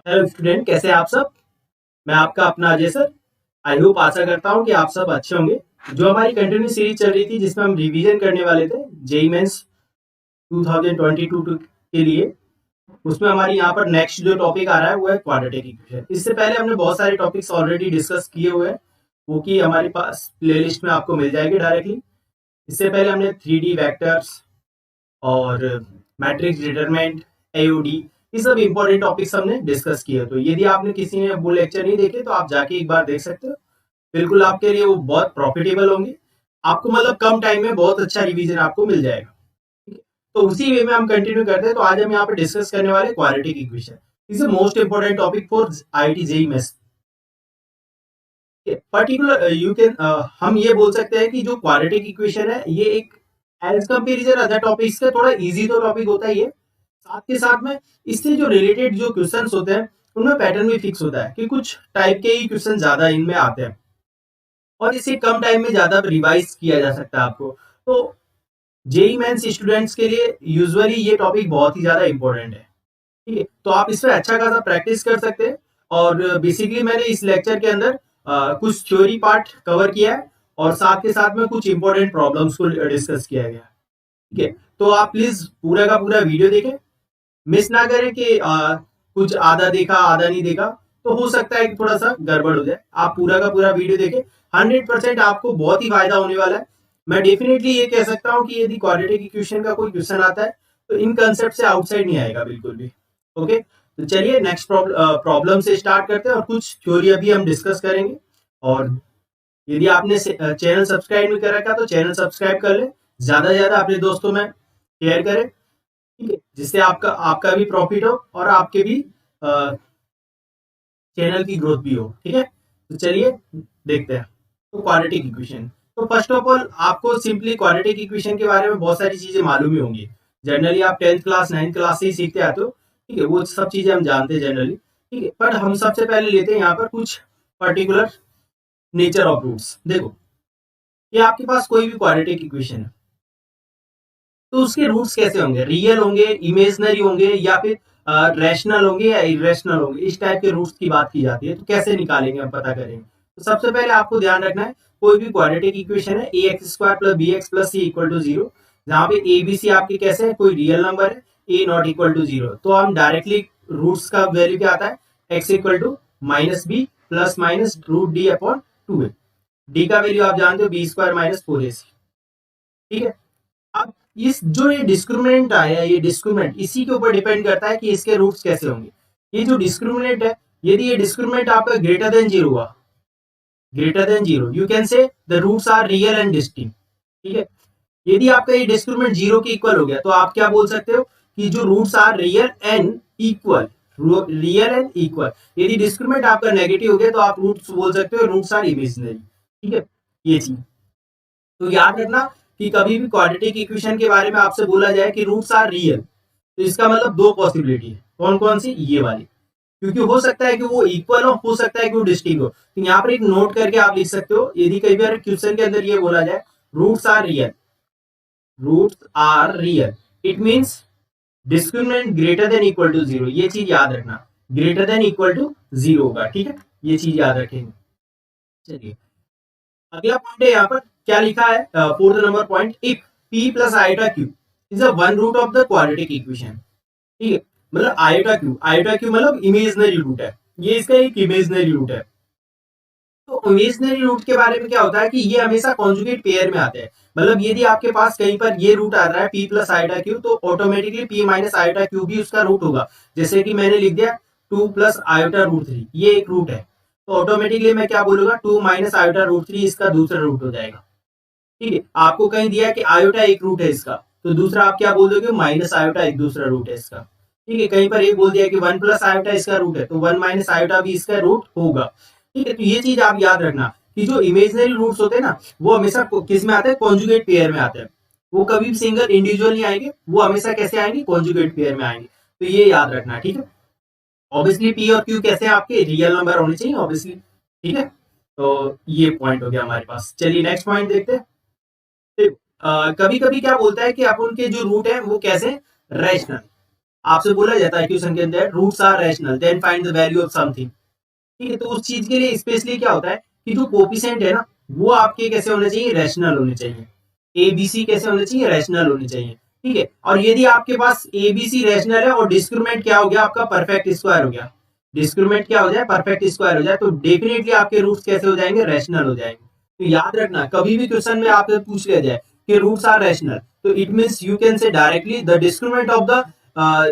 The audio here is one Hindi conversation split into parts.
हेलो स्टूडेंट, कैसे हैं आप सब। मैं आपका अपना अजय सर। आई होप आशा करता हूँ कि आप सब अच्छे होंगे। जो हमारी कंटिन्यू सीरीज चल रही थी जिसमें हम रिवीजन करने वाले थे जेई मेंस 2022 के लिए, उसमें हमारी यहाँ पर नेक्स्ट जो टॉपिक आ रहा है वो है क्वाड्रेटिक इक्वेशन। इससे पहले हमने बहुत सारे टॉपिक्स ऑलरेडी डिस्कस किए हुए हैं, वो कि हमारे पास प्लेलिस्ट में आपको मिल जाएगी डायरेक्टली। इससे पहले हमने 3D वेक्टर्स और मैट्रिक्स डिटरमिनेंट, एओडी, ये सब इंपॉर्टेंट टॉपिक्स हमने डिस्कस किए। तो यदि आपने किसी ने वो लेक्चर नहीं देखे तो आप जाके एक बार देख सकते हो। बिल्कुल आपके लिए वो बहुत प्रॉफिटेबल होंगे। आपको मतलब कम टाइम में बहुत अच्छा रिवीजन आपको मिल जाएगा। ठीक है? तो उसी वे में हम कंटिन्यू करते हैं। तो आज हम यहाँ पे डिस्कस करने वाले quadratic equation. Is most important topic for IIT JEE Mains. Particular you can हम ये बोल सकते हैं कि जो क्वाड्रेटिक इक्वेशन है ये एक एज कंपेरिजन अदर टॉपिक्स से थोड़ा इजी तो टॉपिक होता ही है। साथ के साथ में इससे जो रिलेटेड जो क्वेश्चंस होते हैं उनमें पैटर्न भी फिक्स होता है कि कुछ टाइप के ही क्वेश्चन ज्यादा इनमें आते हैं और इसे कम टाइम में ज्यादा रिवाइज किया जा सकता है आपको। तो जेई मेंस स्टूडेंट्स के लिए यूजुअली ये टॉपिक बहुत ही ज्यादा इंपॉर्टेंट है। ठीक है, तो आप इस पर अच्छा खासा प्रैक्टिस कर सकते हैं। और बेसिकली मैंने इस लेक्चर के अंदर कुछ थ्योरी पार्ट कवर किया है और साथ के साथ में कुछ इंपॉर्टेंट प्रॉब्लम्स को डिस्कस किया गया। ठीक है, तो आप प्लीज पूरा का पूरा वीडियो देखें, मिस ना करें कि कुछ आधा देखा आधा नहीं देखा, तो हो सकता है कि थोड़ा सा गड़बड़ हो जाए। आप पूरा का पूरा वीडियो देखें, 100% आपको बहुत ही फायदा होने वाला है। मैं डेफिनेटली ये कह सकता हूँ कि यदि क्वाड्रेटिक इक्वेशन का कोई क्वेश्चन आता है तो इन कंसेप्ट से आउटसाइड नहीं आएगा बिल्कुल भी। ओके, तो चलिए नेक्स्ट प्रॉब्लम से स्टार्ट करते हैं और कुछ थ्योरी अभी हम डिस्कस करेंगे। और यदि आपने चैनल सब्सक्राइब नहीं कर रखा तो चैनल सब्सक्राइब कर ले, ज्यादा से ज्यादा अपने दोस्तों में शेयर करें। ठीक है, जिससे आपका आपका भी प्रॉफिट हो और आपके भी चैनल की ग्रोथ भी हो। ठीक है, तो चलिए देखते हैं। तो क्वाड्रेटिक इक्वेशन, तो फर्स्ट ऑफ ऑल आपको सिंपली क्वाड्रेटिक इक्वेशन के बारे में बहुत सारी चीजें मालूम ही होंगी। जनरली आप 10th क्लास 9th क्लास से ही सीखते आते हो। ठीक है, वो सब चीजें हम जानते हैं जनरली। ठीक है, पर हम सबसे पहले लेते हैं यहाँ पर कुछ पर्टिकुलर नेचर ऑफ रूट्स। देखो, ये आपके पास कोई भी क्वाड्रेटिक इक्वेशन है तो उसके रूट्स कैसे होंगे, रियल होंगे, इमेजनरी होंगे, या फिर रैशनल होंगे या इरेशनल होंगे। इस टाइप के रूट्स की बात की जाती है। तो कैसे निकालेंगे, हम पता करेंगे। तो सबसे पहले आपको ध्यान रखना है, कोई भी क्वाड्रेटिक इक्वेशन है A X square plus B X plus C equal to zero, जहाँ पे ए बी सी आपके कैसे है, कोई रियल नंबर है, A not equal to zero, तो हम डायरेक्टली रूट्स का वैल्यू क्या आता है, X equal to minus B plus minus root D upon two A. D का वैल्यू आप जानते हो B square minus four A C. ठीक है, अब इस जो ये डिस्क्रिमिनेंट आया, ये डिस्क्रिमिनेंट इसी के ऊपर डिपेंड करता है कि इसके रूट्स कैसे होंगे। ये जो डिस्क्रिमिनेंट है, यदि ये डिस्क्रिमिनेंट आपका ग्रेटर देन जीरो हुआ, greater than zero, you can say the roots are real and distinct. ठीक है, यदि आपका ये डिस्क्रिमिनेंट जीरो के इक्वल हो गया तो आप क्या बोल सकते हो कि जो roots are real and equal, real and equal. यदि डिस्क्रिमिनेंट आपका नेगेटिव हो गया तो आप रूट्स बोल सकते हो रूट्स आर इमेजिनरी। ठीक है, ये चीज तो याद रखना कि कभी भी क्वाड्रेटिक इक्वेशन के बारे में आपसे बोला जाए कि रूट्स आर रियल, तो इसका मतलब दो पॉसिबिलिटी है। कौन कौन सी, ये वाली, क्योंकि हो सकता है कि वो इक्वल हो सकता है कि वो डिस्टिंक्ट हो। तो यहाँ पर एक नोट करके आप लिख सकते हो, यदि कई बार क्वेश्चन के अंदर ये बोला जाए roots are real, roots are real, it means discriminant greater than equal to zero. ये चीज याद रखना, greater than equal to zero होगा। ठीक है, ये चीज याद रखेंगे। चलिए अगला पॉइंट है, यहाँ पर क्या लिखा है, fourth number point, if p plus iota Q is a one root of the quadratic equation. ठीक है, मतलब आयोटा क्यू मतलब इमेजनरी रूट है, ये इसका एक इमेजनरी रूट है। तो इमेजनरी रूट के बारे में क्या होता है कि ये हमेशा कॉन्जुगेट पेयर में आते हैं। मतलब यदि आपके पास कहीं पर ये रूट आ रहा है p प्लस आयोटा क्यू, तो automatically p minus iota Q भी उसका रूट होगा। जैसे कि मैंने लिख दिया 2 प्लस आयोटा रूट 3, ये एक रूट है, तो ऑटोमेटिकली मैं क्या बोलूंगा 2 माइनस आयोटा रूट 3 इसका दूसरा रूट हो जाएगा। ठीक है, आपको कहीं दिया कि आयोटा एक रूट है इसका, तो दूसरा आप क्या बोल दोगे, माइनस आयोटा एक दूसरा रूट है इसका। ठीक है, कहीं पर एक बोल दिया कि 1 प्लस आयोटा इसका रूट है, तो 1 माइनस आयोटा भी इसका रूट होगा। ठीक है, तो ये चीज आप याद रखना कि जो इमेजनरी रूट्स होते हैं ना, वो हमेशा किस में आते हैं, कॉन्जुगेट पेयर में आते हैं। वो कभी भी सिंगल इंडिविजुअल नहीं आएंगे, वो हमेशा कैसे आएंगे, कॉन्जुगेट पेयर में आएंगे। तो ये याद रखना। ठीक है, ऑब्वियसली पी और क्यू कैसे आपके रियल नंबर होने चाहिए ऑब्वियसली। ठीक है, तो ये पॉइंट हो गया हमारे पास। चलिए नेक्स्ट पॉइंट देखते हैं। कभी कभी क्या बोलता है कि अपन के जो रूट है वो कैसे, रैशनल। आपसे बोला जाता है क्वेश्चन के अंदर roots are rational then find the value of something, ठीक है। तो उस चीज के लिए स्पेशली क्या होता है कि जो कोफिशिएंट है ना वो आपके कैसे होने चाहिए, रैशनल होने चाहिए। एबीसी कैसे होने चाहिए, रैशनल होने चाहिए, ठीक है। और यदि आपके पास एबीसी रैशनल है और डिस्क्रिमिनेंट क्या हो गया आपका, परफेक्ट स्क्वायर हो गया, डिस्क्रिमिनेंट क्या हो जाए, परफेक्ट स्क्वायर हो जाए, तो डेफिनेटली आपके रूट्स कैसे हो जाएंगे, रैशनल हो जाएंगे। तो याद रखना कभी भी क्वेश्चन में आपसे पूछ लिया जाए कि रूट्स आर रैशनल, तो इट मींस यू कैन से directly the discriminant of the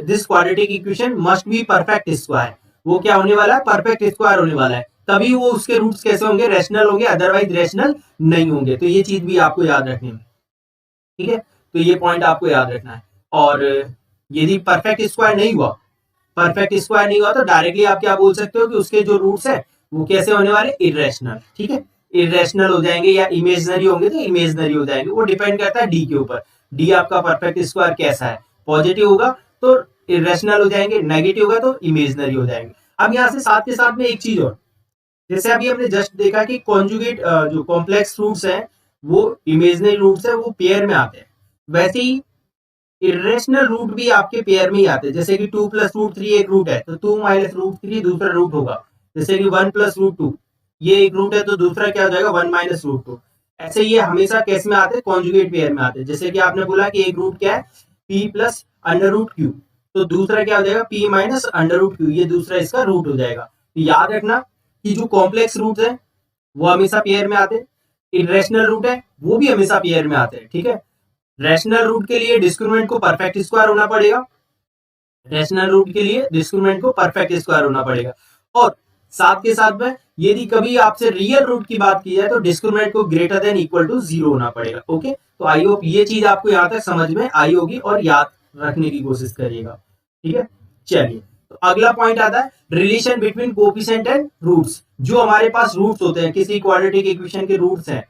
this quadratic equation must be perfect square. वो क्या होने वाला है, परफेक्ट स्क्वायर होने वाला है, तभी वो उसके रूट्स कैसे होंगे, रैशनल होंगे, अदरवाइज रैशनल नहीं होंगे। तो ये चीज भी आपको याद रखनी है, ठीक है। तो ये पॉइंट आपको याद रखना है। और यदि परफेक्ट स्क्वायर नहीं हुआ, परफेक्ट स्क्वायर नहीं हुआ तो डायरेक्टली आप क्या बोल सकते हो कि उसके जो रूट्स है वो कैसे होने वाले, इरेशनल, ठीक है। इरेशनल हो जाएंगे या इमेजनरी होंगे तो इमेजनरी हो जाएंगे, वो डिपेंड करता है डी के ऊपर। डी आपका परफेक्ट स्क्वायर कैसा है, पॉजिटिव होगा तो इरेशनल हो जाएंगे, नेगेटिव होगा तो इमेजनरी हो जाएंगे। अब यहाँ से साथ के साथ में एक चीज और, जैसे अभी हमने जस्ट देखा कि कॉन्जुगेट जो कॉम्प्लेक्स रूट्स हैं वो इमेजनरी रूट्स है, वो पेयर में आते हैं, वैसे ही इरेशनल रूट भी आपके पेयर में ही आते हैं। जैसे कि 2 प्लस रूट 3 एक रूट है तो 2 माइनस रूट 3 दूसरा रूट होगा। जैसे कि 1 प्लस रूट 2 ये एक रूट है तो दूसरा क्या हो जाएगा, 1 माइनस रूट 2। ऐसे ये हमेशा कैस में आते हैं, कॉन्जुगेट पेयर में आते हैं। जैसे कि आपने बोला कि एक रूट क्या है, p plus under root Q, तो दूसरा क्या हो जाएगा, p minus under root Q, ये दूसरा इसका रूट हो जाएगा। तो याद रखना कि जो कॉम्प्लेक्स रूट है वो हमेशा पेयर में आते हैं, इरेशनल रूट है वो भी हमेशा पेयर में आते हैं, ठीक है। रैशनल रूट के लिए डिस्क्रिमिनेंट को परफेक्ट स्क्वायर होना पड़ेगा, रैशनल रूट के लिए डिस्क्रिमिनेंट को परफेक्ट स्क्वायर होना पड़ेगा। और साथ के साथ में यदि कभी आपसे रियल रूट की बात की जाए तो डिस्क्रिमिनेंट को ग्रेटर देन इक्वल टू 0 होना पड़ेगा। ओके, तो आई होप ये चीज आपको यहाँ तक समझ में आई होगी और याद रखने की कोशिश करिएगा, ठीक है। चलिए, तो अगला पॉइंट आता है relation between coefficient and roots. जो हमारे पास रूट्स होते हैं, किसी क्वाड्रेटिक इक्वेशन के रूट्स हैं,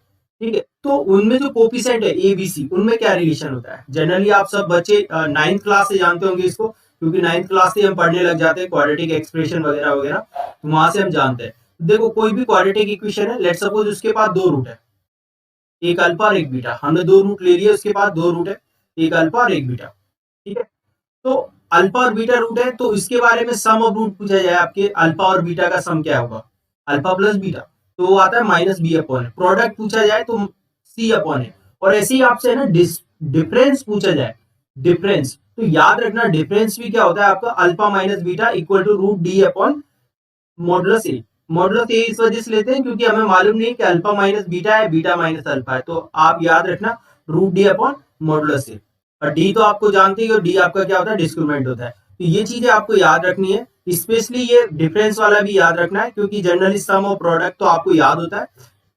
ठीक है, तो उनमें जो कोफिशिएंट है एबीसी, उनमें क्या रिलेशन होता है। जनरली आप सब बच्चे 9th क्लास से जानते होंगे इसको, क्योंकि 9th क्लास से हम पढ़ने लग जाते हैं क्वाड्रेटिक एक्सप्रेशन वगैरह वगैरह, तो वहां से हम जानते हैं। देखो कोई भी क्वाड्रेटिक इक्वेशन है, लेट सपोज उसके पास दो रूट है, एक अल्फा और एक बीटा, हमने दो रूट ले लिए, उसके पास दो रूट है, एक अल्फा और एक बीटा, ठीक है। तो अल्फा और बीटा रूट है तो इसके बारे में सम ऑफ रूट पूछा जाए, आपके अल्फा और बीटा का सम क्या होगा, अल्फा प्लस बीटा, तो वो आता है माइनस बी अपॉन है। प्रोडक्ट पूछा जाए तो सी अपॉन है। और ऐसे ही आपसे है ना डिफरेंस पूछा जाए, डिफरेंस, तो याद रखना डिफरेंस भी क्या होता है आपका, alpha minus beta equal to root D upon modulus A. Modulus A इस वजह से लेते हैं क्योंकि हमें मालूम नहीं कि अल्फा माइनस बीटा है, बीटा माइनस अल्फा है, तो आप याद रखना रूट डी अपॉन मॉडुलस ए। और डी तो आपको जानते ही हो, डी आपका क्या होता है, डिस्क्रिमिनेंट होता है। तो ये चीजें आपको याद रखनी है, स्पेशली ये डिफरेंस वाला भी याद रखना है, क्योंकि जनरली सम और प्रोडक्ट तो आपको याद होता है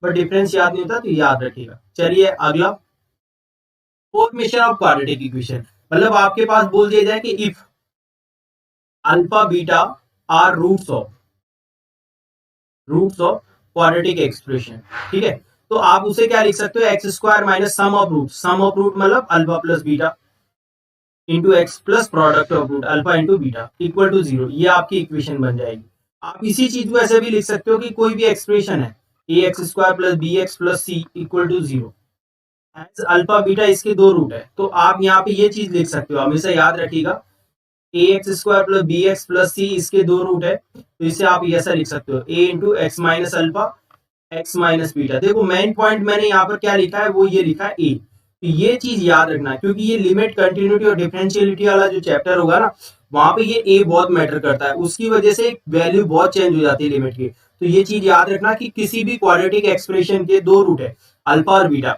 बट डिफरेंस याद नहीं होता, तो याद रखिएगा। चलिए अगला, फॉर्मेशन ऑफ क्वाड्रेटिक इक्वेशन, मतलब आपके पास बोल दिया जाए कि if alpha beta are roots of quadratic expression, ठीक है, तो आप उसे क्या लिख सकते हो, X square minus sum of root, sum of root मतलब alpha plus beta into x plus product of root alpha into beta equal to 0, ये आपकी इक्वेशन बन जाएगी। आप इसी चीज को ऐसे भी लिख सकते हो कि कोई भी एक्सप्रेशन है A X square plus B X plus C equal to 0, as alpha beta इसके दो रूट है, तो आप यहाँ पे ये चीज लिख सकते हो, हमेशा याद रखिएगा A X square plus B X plus C इसके दो रूट है, तो इसे आप ऐसा लिख सकते हो A into X minus alpha X minus beta. देखो मेन पॉइंट मैंने यहाँ पर क्या लिखा है, वो ये लिखा है ए, तो ये चीज याद रखना, क्योंकि ये लिमिट कंटिन्यूटी और डिफरेंशियलिटी वाला जो चैप्टर होगा ना, वहां पे ये ए बहुत मैटर करता है, उसकी वजह से वैल्यू बहुत चेंज हो जाती है लिमिट की। तो ये चीज याद रखना कि किसी भी क्वाड्रेटिक एक्सप्रेशन के दो रूट है, अल्फा और बीटा,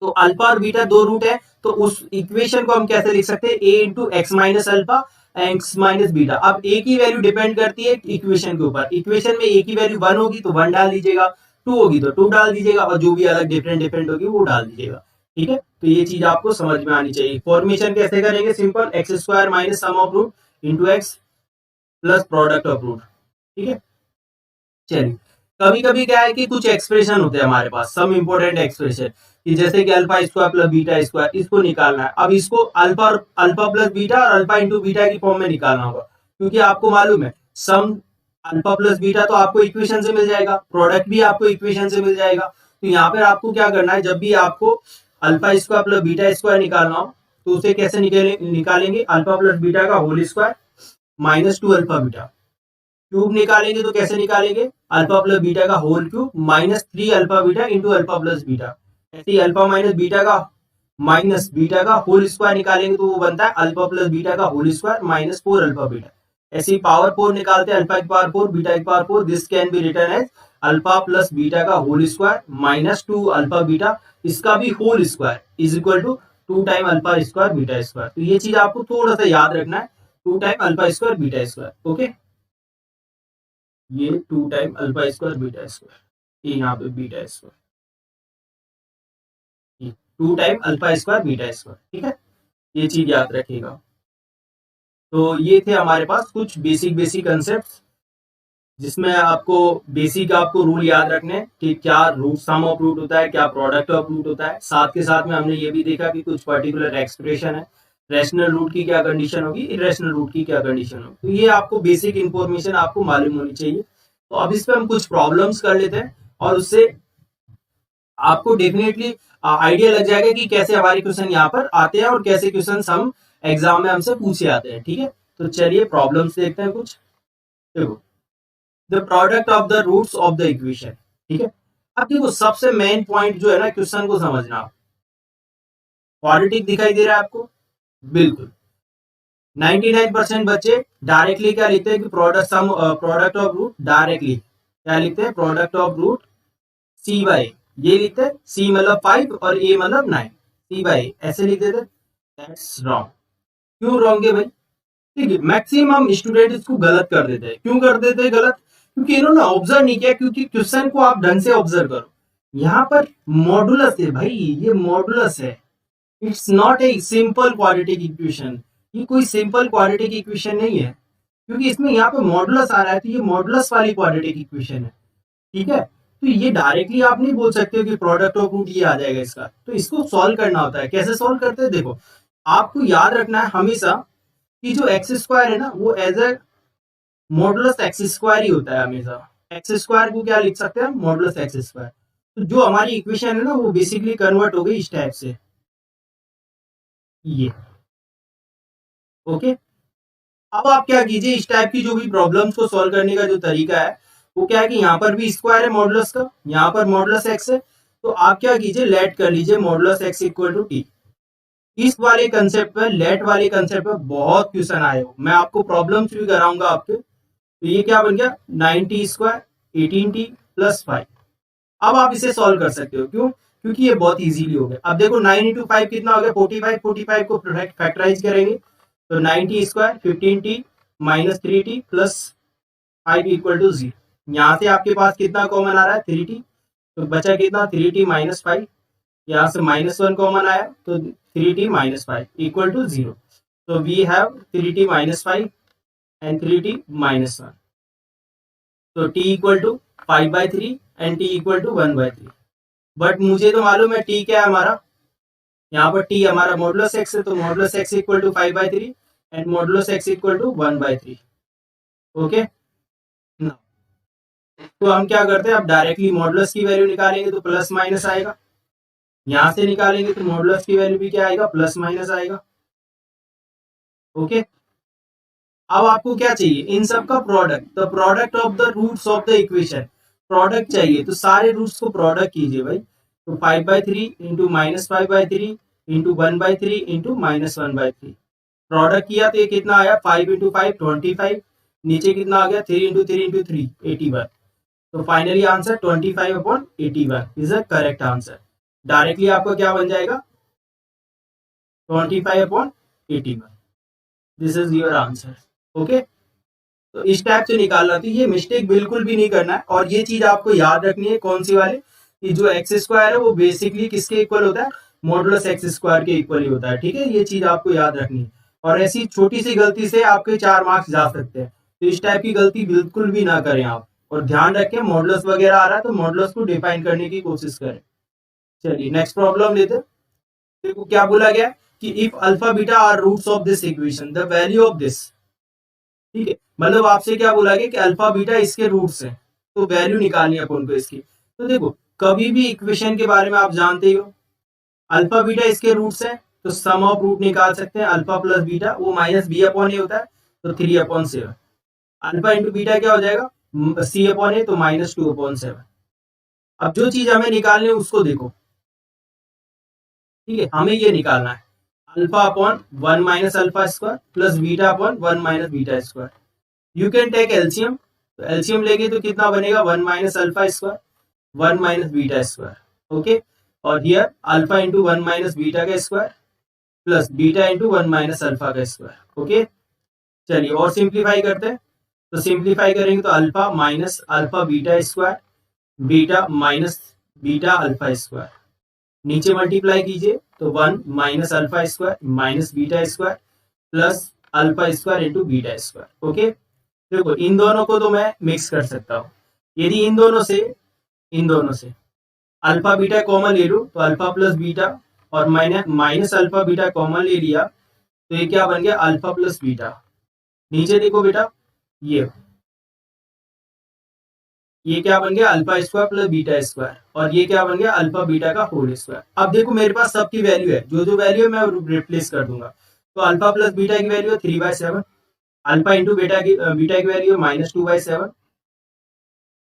तो अल्फा और बीटा दो रूट है, तो उस इक्वेशन को हम कैसे लिख सकते हैं, A into X minus alpha X minus beta. अब ए की वैल्यू डिपेंड करती है इक्वेशन के ऊपर, इक्वेशन में ए की वैल्यू 1 होगी तो 1 डाल दीजिएगा, 2 होगी तो 2 डाल दीजिएगा, और जो भी अलग डिफरेंट डिफरेंट होगी वो डाल दीजिएगा, ठीक है। तो ये चीज आपको समझ में आनी चाहिए। फॉर्मेशन कैसे करेंगे, simple, x square minus sum of root into x plus product of root, ठीक है। चलिए, कभी कभी क्या है कि कुछ एक्सप्रेशन होते हैं हमारे पास, सम इंपोर्टेंट एक्सप्रेशन, कि जैसे कि alpha square plus beta square, इसको निकालना है। अब इसको अल्फा प्लस बीटा और अल्फा इंटू बीटा की फॉर्म में निकालना होगा, क्योंकि आपको मालूम है सम अल्फा प्लस बीटा तो आपको इक्वेशन से मिल जाएगा, प्रोडक्ट भी आपको इक्वेशन से मिल जाएगा। तो यहाँ पर आपको क्या करना है, जब भी आपको alpha square plus beta square निकालना हो, तो उसे कैसे निकालेंगे, अल्फा प्लस बीटा का whole square minus 2 alpha beta. Cube निकालेंगे तो कैसे निकालेंगे, अल्फा प्लस बीटा का whole cube minus 3 alpha beta into alpha plus beta. ऐसे ही अल्फा माइनस बीटा का होल स्क्वायर निकालेंगे तो वो बनता है अल्फा प्लस बीटा का whole square minus 4 alpha beta. ऐसे ही पावर 4 निकालते हैं, अल्फा की पावर 4 बीटा की power 4, this can be written as alpha plus beta का whole square minus 2 alpha beta, इसका भी whole square is equal to 2 time alpha square beta square. तो ये चीज आपको थोड़ा सा याद रखना है, 2 time alpha square beta square. Okay, ये 2 time alpha square beta square, ये यहाँ पे beta square, 2 time alpha square beta square. ठीक है, ये चीज याद रखिएगा। तो ये थे हमारे पास कुछ बेसिक कंसेप्ट जिसमें आपको बेसिक आपको रूल याद रखने कि क्या रूट सम ऑफ रूट होता है, क्या प्रोडक्ट ऑफ रूट होता है। साथ के साथ में हमने ये भी देखा कि कुछ पर्टिकुलर एक्सप्रेशन है, रैशनल रूट की क्या कंडीशन होगी, इरेशनल रूट की क्या कंडीशन होगी। तो ये आपको बेसिक इंफॉर्मेशन आपको मालूम होनी चाहिए। तो अब इस पे हम कुछ प्रॉब्लम्स कर लेते हैं और उससे आपको डेफिनेटली आइडिया लग जाएगा कि कैसे हमारे क्वेश्चन यहाँ पर आते हैं और कैसे क्वेश्चन हम एग्जाम में हमसे पूछे आते हैं। ठीक है, तो चलिए प्रॉब्लम्स देखते हैं कुछ। देखो, the product of the roots of the equation. ठीक है, अब देखो सबसे मेन पॉइंट जो है ना क्वेश्चन को समझना, क्वाड्रेटिक दिखाई दे रहा है आपको, बिल्कुल 99% बच्चे डायरेक्टली क्या लिखते हैं कि प्रोडक्ट ऑफ रूट, डायरेक्टली क्या लिखते हैं, product of root c by, ये लिखते हैं सी मतलब 5 और ए मतलब 9, सी बाई ऐसे लिख देते। That's wrong. क्यों रॉन्ग है भाई, ठीक है, मैक्सिमम स्टूडेंट इसको गलत कर देते हैं। क्यों कर देते हैं गलत, क्योंकि इन्होंने ऑब्जर्व नहीं किया। क्योंकि क्वेश्चन को आप ढंग से ऑब्जर्व करो, यहाँ पर मॉडुलस है भाई, ये मॉडुलस है, it's not a simple quadratic equation. ये कोई सिंपल क्वाड्रेटिक इक्वेशन नहीं है, क्योंकि इसमें यहाँ पे मॉडुलस आ रहा है, तो ये मॉडुलस वाली क्वाड्रेटिक इक्वेशन है। ठीक है, तो ये डायरेक्टली आप नहीं बोल सकते हो कि प्रोडक्ट ऑफ रूट ये आ जाएगा इसका। तो इसको सॉल्व करना होता है। कैसे सॉल्व करते हैं, देखो आपको याद रखना है हमेशा कि जो एक्स स्क्वायर है ना वो as A modulus X square ही होता है हमेशा। एक्स स्क्वायर को क्या लिख सकते हैं, मॉडुलस एक्स स्क्वायर। तो जो हमारी इक्वेशन है ना वो बेसिकली कन्वर्ट हो गई इस टाइप से, ये। ओके, अब आप क्या कीजिए, इस टाइप की जो भी प्रॉब्लम्स को सॉल्व करने का जो तरीका है वो क्या है कि यहाँ पर भी स्क्वायर है मॉडुलस का, यहाँ पर मॉडुलस एक्स है, तो आप क्या कीजिए, लेट कर लीजिए modulus x equal to t. इस वाले कंसेप्ट पर, लेट वाले कंसेप्ट पर बहुत क्वेश्चन आए हो, मैं आपको प्रॉब्लम्स भी कराऊंगा आपके। तो ये क्या बन गया, 9t स्क्वायर 18t प्लस 5। अब आप इसे सॉल्व कर सकते हो, क्यों, क्योंकि ये बहुत इजीली हो गया। अब देखो 9 इंटू 5 कितना हो गया, 45। 45 को फैक्टराइज करेंगे तो 9t square 15t minus 3t plus 5 equal to 0। यहाँ से आपके पास कितना कॉमन आ रहा है, 3t, तो बचा कितना 3t माइनस 5। यहाँ से -1 कॉमन आया तो 3t माइनस 5 इक्वल टू 0। तो we have 3t minus 5 and 3t minus 1। तो t equal to 5/3 and t equal to 1/3। But मुझे तो मालूम है t क्या है हमारा, यहाँ पर t हमारा मॉडुलस x है, तो modulus x equal to 5/3 and modulus x equal to 1/3। Okay, तो हम क्या करते हैं, अब डायरेक्टली मॉडुलस की वैल्यू निकालेंगे तो प्लस माइनस आएगा, यहां से निकालेंगे तो मॉडुलस की वैल्यू भी क्या आएगा, प्लस माइनस आएगा। ओके, अब आपको क्या चाहिए, इन सब का product, the product of the roots of the equation. Product चाहिए तो सारे रूट्स को प्रोडक्ट कीजिए भाई। तो 5/3 into minus 5/3 into 1/3 into minus 1/3। Product किया तो ये कितना आया, 5 इंटू 5 25, नीचे कितना आ गया 3 इंटू 3 इंटू 3 81। तो finally answer 25/81 is a correct answer. Directly आपका क्या बन जाएगा, 25/81। This is your answer. Okay, तो इस टाइप से निकालना, तो ये मिस्टेक बिल्कुल भी नहीं करना है। और ये चीज आपको याद रखनी है, कौन सी वाली, कि जो एक्स स्क्वायर है वो बेसिकली किसके इक्वल होता है, मॉडुलस एक्स स्क्वायर के इक्वल ही होता है। ठीक है, ये चीज आपको याद रखनी है। और ऐसी छोटी सी गलती से आपके 4 मार्क्स जा सकते हैं, तो इस टाइप की गलती बिल्कुल भी ना करें आप। और ध्यान रखें मॉडुलस वगैरह आ रहा है तो मॉडुलस को डिफाइन करने की कोशिश करें। चलिए नेक्स्ट प्रॉब्लम लेते हैं। देखो क्या बोला गया कि if alpha beta are roots of this equation the value of this. ठीक है, मतलब आपसे क्या बोला गया कि अल्फा बीटा इसके रूट्स हैं, तो वैल्यू निकालनी है अपन को इसकी। तो देखो कभी भी इक्वेशन के बारे में आप जानते ही हो, अल्फा बीटा इसके रूट्स हैं तो सम ऑफ रूट निकाल सकते हैं अल्फा प्लस बीटा, वो माइनस बी अपॉन ए होता है, तो 3/7। अल्फा इंटू बीटा क्या हो जाएगा, सी अपॉन ए, तो -2/7। अब जो चीज हमें निकालनी है उसको देखो, ठीक है, हमें ये निकालना है alpha upon 1 minus alpha square plus beta upon 1 minus beta square. You can take LCM, तो एलसीएम लेंगे तो कितना बनेगा, 1 minus alpha square 1 minus beta square, okay. और here alpha into 1 minus beta का square plus beta into 1 minus alpha का स्क्वायर, ओके। चलिए और सिंप्लीफाई करते हैं, तो सिंप्लीफाई करेंगे तो alpha minus alpha beta square beta minus beta alpha square, नीचे मल्टीप्लाई कीजिए तो 1 minus alpha square minus beta square plus alpha square into beta square, okay. देखो इन दोनों को तो मैं मिक्स कर सकता हूँ, यदि इन दोनों से अल्फा बीटा कॉमन ले लूँ तो अल्फा प्लस बीटा, और मैंने माइनस अल्फा बीटा कॉमन ले लिया तो ये क्या बन गया, अल्फा प्लस बीटा। नीचे देखो बेटा, ये क्या बन गया, alpha square plus beta square, और ये क्या बन गया, अल्फा बीटा का होल स्क्वायर। अब देखो मेरे पास सबकी वैल्यू है, जो जो वैल्यू है मैं रिप्लेस कर दूंगा। तो अल्फा प्लस बीटा की वैल्यू है 3/7, अल्फा इंटू बीटा की वैल्यू है -2/7,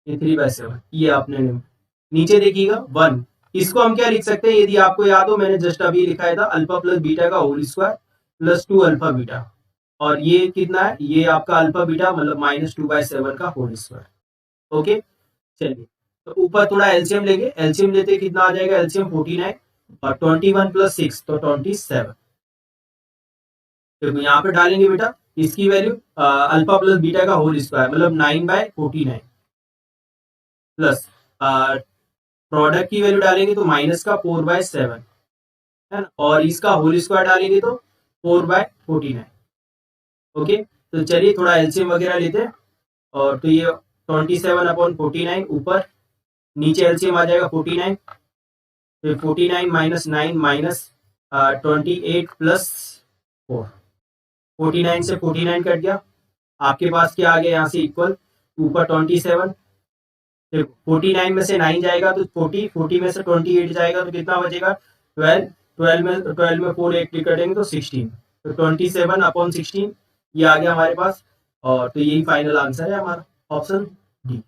ये 3/7, ये आपने नीचे देखिएगा 1। इसको हम क्या लिख सकते हैं, यदि आपको याद हो मैंने जस्ट अभी लिखा था अल्फा प्लस बीटा का whole square plus 2 alpha beta, और ये कितना है, ये आपका अल्फा बीटा मतलब -2/7 का होल स्क्वायर, ओके। चलिए तो ऊपर थोड़ा एलसीएम लेंगे, एलसीएम लेते कितना आ जाएगा, एलसीएम 49 और 21 प्लस 6 तो 27। तो यहाँ पे डालेंगे बेटा इसकी वैल्यू अल्फा प्लस बीटा का होल स्क्वायर मतलब 9/49 प्लस प्रोडक्ट की वैल्यू डालेंगे तो माइनस का 4/7 है ना, और इसका होल स्क्वायर डालेंगे तो 4/49, ओके। तो चलिए थोड़ा एलसीएम वगैरह लेते हैं, और तो ये 27/49 ऊपर, नीचे एलसीएम आ जाएगा 49, फिर 49 माइनस 9 माइनस 28 प्लस 4, 49 से 49 कट गया, आपके पास क्या आ गया यहाँ से इक्वल, ऊपर 27, फिर 49 में से 9 जाएगा तो 40, 40 में से 28 जाएगा तो कितना बचेगा 12, 12 में 4 8 कटेंगे तो 16, तो 27/16 ये आ गया हमारे पास, और तो यही फाइनल आंसर है हमारा, ऑप्शन डी,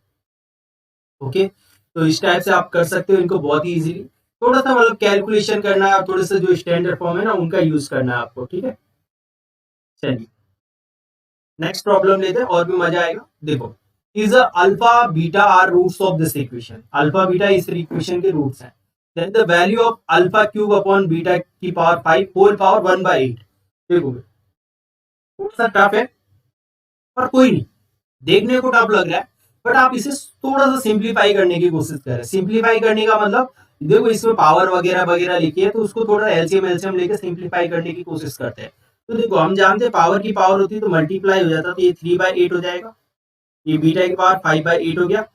ओके। तो इस टाइप से आप कर सकते हो इनको बहुत ही इजीली, थोड़ा सा मतलब कैलकुलेशन करना है और थोड़े से जो स्टैंडर्ड फॉर्म है ना उनका यूज करना है आपको, ठीक है। चलिए नेक्स्ट प्रॉब्लम लेते हैं और भी मजा आएगा। देखो is alpha beta are roots of this equation, alpha beta इस इक्वेशन के रूट्स हैं, then the value of alpha cube upon beta की पावर 5 होल पावर 1/8। देखो थोड़ा सा टफ है पर कोई नहीं, देखने को टफ लग रहा है बट आप इसे थोड़ा सा सिंप्लीफाई करने की कोशिश करें। सिंप्लीफाई करने का मतलब देखो इसमें पावर वगैरह वगैरह लिखी है तो उसको थोड़ा एलसीएम एलसीएम लेके सिंप्लीफाई करने की कोशिश करते हैं। तो देखो हम जानते हैं पावर की पावर होती है तो मल्टीप्लाई हो जाता, तो ये 3/8 हो जाएगा, ये बीटा की पावर 5/8 हो गया,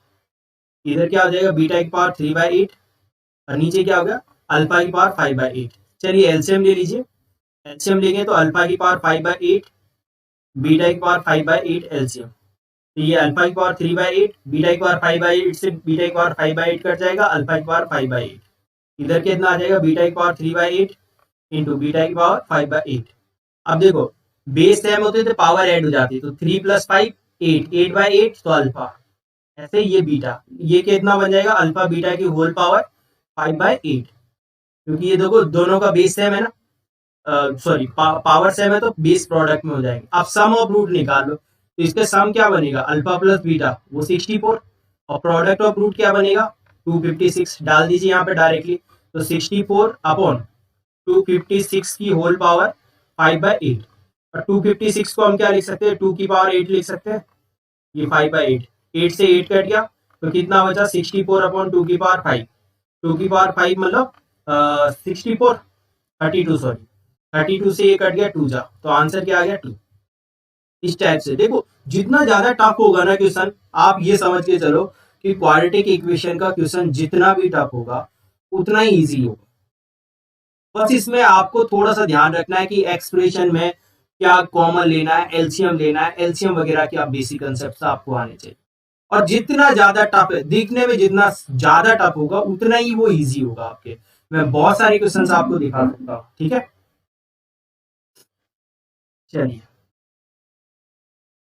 इधर क्या हो जाएगा बीटा की पावर 3/8, और नीचे क्या हो गया अल्फा की पावर 5/8। चलिए एलसीएम ले लीजिए, एलसीएम लेंगे तो अल्फा की पावर 5/8 बीटा की पावर 5/8 एलसीएम, तो ये अल्फा की पावर 3/8 बीटा की पावर 5/8 से बीटा की पावर 5/8 कट जाएगा, अल्फा की पावर 5/8, इधर कितना आ जाएगा बीटा की पावर 3/8 इंटू बीटा की पावर 5/8। अब देखो बेस सेम होते थे पावर ऐड हो जाती, तो 3 + 5 8, 8/8 तो अल्फा, ऐसे ये बीटा, ये कितना बन जाएगा अल्फा बीटा की होल पावर 5/8, क्योंकि ये देखो दोनों का बेस सेम है ना, सॉरी पावर सेम है तो बेस प्रोडक्ट में हो जाएंगे। अब सम ऑफ रूट निकाल लो, तो इसके सम क्या बनेगा अल्फा प्लस बीटा वो 64, और प्रोडक्ट ऑफ रूट क्या बनेगा 256, डाल दीजिए यहाँ पे डायरेक्टली, तो 64 अपॉन 256 की होल पावर 5/8, और 256 को हम क्या लिख सकते हैं 2 की पावर 8 लिख सकते हैं, ये 5/8, 8 से 8 कट गया तो कितना बचा 64 अपॉन 2 की पावर 5, 2 की पावर 5 मतलब 64 32, सॉरी 32 से ये कट गया 2 जा, तो आंसर क्या आ गया 2। इस टाइप से देखो जितना ज्यादा टफ होगा ना क्वेश्चन, आप ये समझ के चलो कि क्वाड्रेटिक इक्वेशन का क्वेश्चन जितना भी टफ होगा उतना ही इजी होगा। बस इसमें आपको थोड़ा सा ध्यान रखना है कि एक्सप्रेशन में क्या कॉमन लेना है, एलसीएम लेना है, एलसीएम वगैरह के आप बेसिक कंसेप्ट आपको आने चाहिए। और जितना ज्यादा टफ है, दिखने में जितना ज्यादा टफ होगा उतना ही वो इजी होगा आपके। मैं बहुत सारे क्वेश्चंस आपको दिखा सकता हूँ, ठीक है। चलिए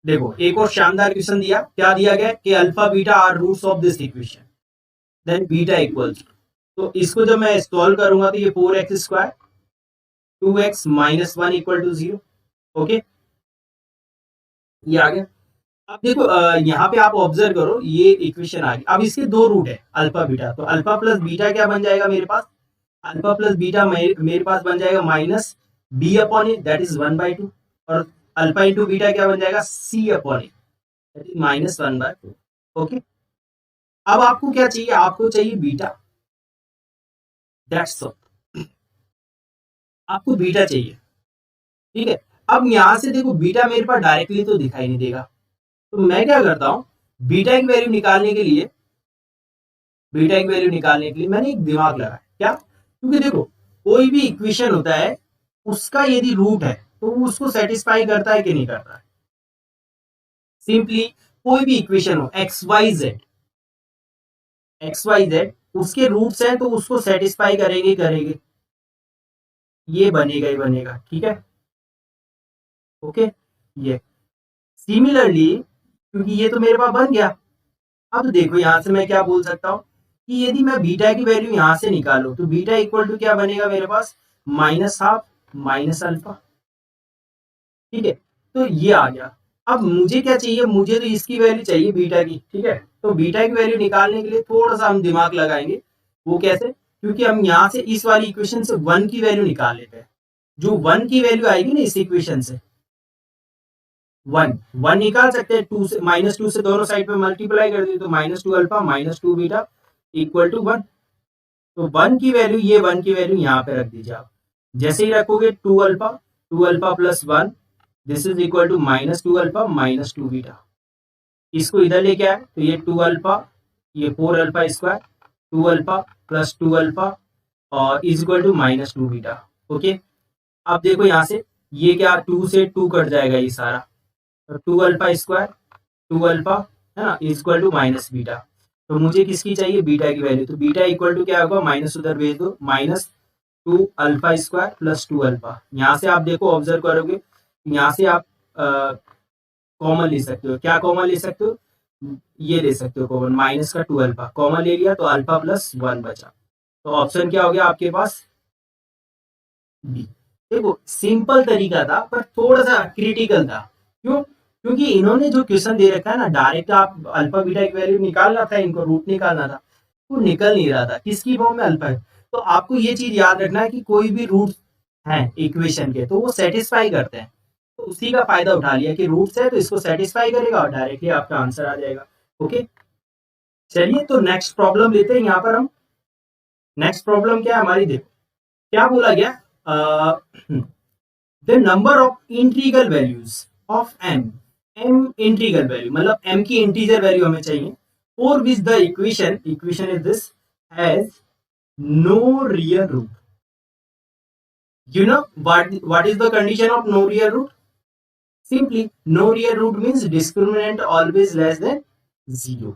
देखो एक और शानदार क्वेश्चन दिया, क्या दिया गया कि alpha beta are roots of this equation, then beta equals, तो इसको जब मैं सॉल्व करूंगा तो ये 4x square 2x minus 1 equal to 0। Okay, ये आ गया। अब देखो यहाँ पे आप ऑब्जर्व करो, ये इक्वेशन आ गई। अब इसके दो रूट है अल्फा बीटा, तो अल्फा प्लस बीटा क्या बन जाएगा मेरे पास, अल्फा प्लस बीटा मेरे पास बन जाएगा minus B upon A that is 1/2, और अल्फा इंटू बीटा क्या बन जाएगा C upon A that is minus 1/2। Okay, अब आपको क्या चाहिए, आपको चाहिए बीटा, दैट्स ऑल, आपको बीटा चाहिए। ठीक है, अब यहां से देखो बीटा मेरे पास डायरेक्टली तो दिखाई नहीं देगा, तो मैं क्या करता हूं, बीटा की वैल्यू निकालने के लिए, बीटा की वैल्यू निकालने के लिए मैंने एक दिमाग लगाया। क्या, क्योंकि देखो कोई भी इक्वेशन होता है उसका यदि रूट है तो वो उसको सेटिस्फाई करता है कि नहीं करता है। सिंपली कोई भी इक्वेशन हो x y z, x y z उसके रूट्स हैं तो उसको सेटिस्फाई करेंगे करेंगे, ये बनेगा ही बनेगा। ठीक है, ओके, ये सिमिलरली क्योंकि ये तो मेरे पास बन गया, अब देखो यहां से मैं क्या बोल सकता हूं कि यदि मैं बीटा की वैल्यू यहां से निकालू तो बीटा इक्वल टू क्या बनेगा मेरे पास माइनस हाफ माइनस अल्फा। ठीक है, तो ये आ गया। अब मुझे क्या चाहिए, मुझे तो इसकी वैल्यू चाहिए बीटा की। ठीक है, तो बीटा की वैल्यू निकालने के लिए थोड़ा सा हम दिमाग लगाएंगे। वो कैसे, क्योंकि हम यहाँ से इस वाली इक्वेशन से 1 की वैल्यू निकाल लेते हैं। जो 1 की वैल्यू आएगी ना इस इक्वेशन से 1 निकाल सकते हैं, 2 से -2 से दोनों साइड पे मल्टीप्लाई कर दिए तो -2 अल्फा -2 बीटा इक्वल टू 1। तो 1 की वैल्यू, ये 1 की वैल्यू यहाँ पे रख दीजिए आप। जैसे ही रखोगे 2 alpha plus 1 this is equal to -2 alpha -2 beta. इसको इधर लेके आए तो ये 2 अल्फा, ये 4 alpha square 2 alpha plus 2 alpha और is equal to -2 beta. Okay, अब देखो यहाँ से ये क्या 2 से 2 कट जाएगा ये सारा, 2 अल्फा स्क्वायर 2 अल्फा है ना is equal to minus beta. तो मुझे किसकी चाहिए, बीटा की वैल्यू, तो बीटा इक्वल टू क्या होगा, माइनस उधर भेज दो, -2 अल्फा स्क्वायर प्लस 2 अल्फा। यहाँ से आप देखो ऑब्जर्व करोगे, यहाँ से आप कॉमन ले सकते हो। क्या कॉमन ले सकते हो, ये ले सकते हो कॉमन, माइनस का 2 अल्फा कॉमन ले लिया तो अल्फा प्लस 1 बचा। तो ऑप्शन क्या हो गया आपके पास, बी। देखो सिंपल तरीका था पर थोड़ा सा क्रिटिकल था। क्यों, क्योंकि इन्होंने जो क्वेश्चन दे रखा है ना, डायरेक्ट आप अल्फा बीटा की वैल्यू निकालना था, इनको रूट निकालना था, वो निकल नहीं रहा था, किसकी फॉर्म में अल्फा है। तो आपको ये चीज याद रखना है कि कोई भी रूट है इक्वेशन के तो वो सेटिस्फाई करते हैं, तो उसी का फायदा उठा लिया कि रूट्स है तो इसको सेटिस्फाई करेगा और डायरेक्टली आपका आंसर आ जाएगा। ओके, चलिए तो नेक्स्ट प्रॉब्लम लेते हैं। यहाँ पर हम नेक्स्ट प्रॉब्लम क्या है हमारी, देखो क्या बोला गया, the number of integral values of m, m integral value मतलब एम की इंटीजर वैल्यू हमें चाहिए, for which the equation is this has no real root. You know what is the condition of no real root? Simply no real root means discriminant always less than 0.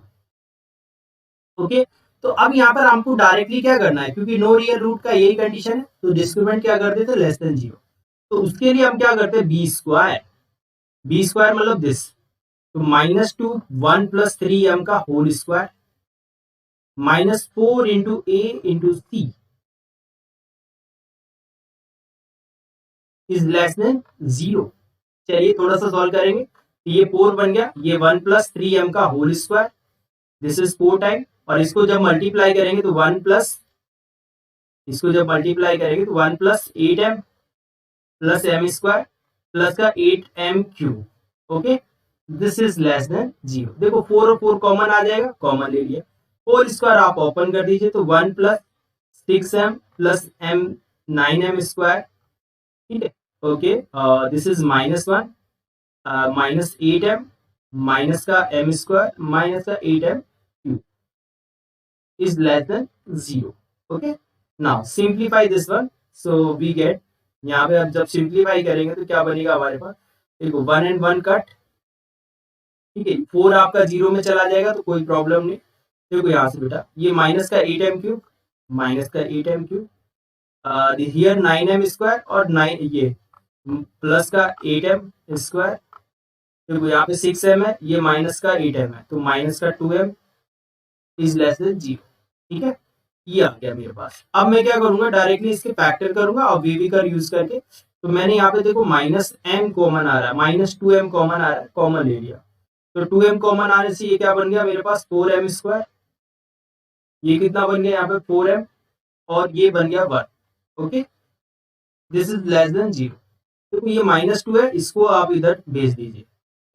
Okay, तो अब यहाँ पर हमको डायरेक्टली क्या करना है, क्योंकि नो रियल रूट का यही कंडीशन है तो डिस्क्रिमिनेंट क्या कर देते लेस देन 0। तो उसके लिए हम क्या करते हैं, बी स्क्वायर मतलब दिस, तो -2 1 + 3m का whole square -4 into a into c is less than 0। चलिए थोड़ा सा सॉल्व करेंगे, तो ये 4 बन गया, ये 1 + 3m का whole square this is 4 time, और इसको जब मल्टीप्लाई करेंगे तो 1 प्लस, इसको जब मल्टीप्लाई करेंगे तो 1 + 8m plus m square plus का 8m cube. Okay, this is less than 0। देखो 4 और 4 कॉमन आ जाएगा, कॉमन ले लिया, होल स्क्वायर आप ओपन कर दीजिए तो 1 + 6m plus m 9m square. ठीक है, okay, this is -1 -8m minus का m स्क्वायर माइनस का 8m cube is less than 0। Okay, now simplify this one, so we get, यहाँ पे अब जब सिंप्लीफाई करेंगे तो क्या बनेगा हमारे पास, देखो 1 and 1 कट, ठीक है, 4 आपका 0 में चला जाएगा तो कोई प्रॉब्लम नहीं। देखो यहाँ से बेटा ये माइनस का 8m cube here 9m square और 9 ये प्लस का 8m स्क्वायर, देखो यहाँ पे 6m है, ये माइनस का 8m है, तो माइनस का 2m इज लेस देन 0। ठीक है, ये आ गया मेरे पास। अब मैं क्या करूंगा, डायरेक्टली इसके फैक्टर करूंगा और वीवी का यूज करके। तो मैंने यहाँ पे देखो माइनस m कॉमन आ रहा है, माइनस 2m कॉमन आ रहा है, कॉमन ले लिया। तो 2m कॉमन आने से ये क्या बन गया मेरे पास, 4m स्क्वायर। ये कितना बन गया यहाँ पे 4m, और ये बन गया 1। Okay, this is less than 0। तो ये -2 है, इसको आप इधर भेज दीजिए।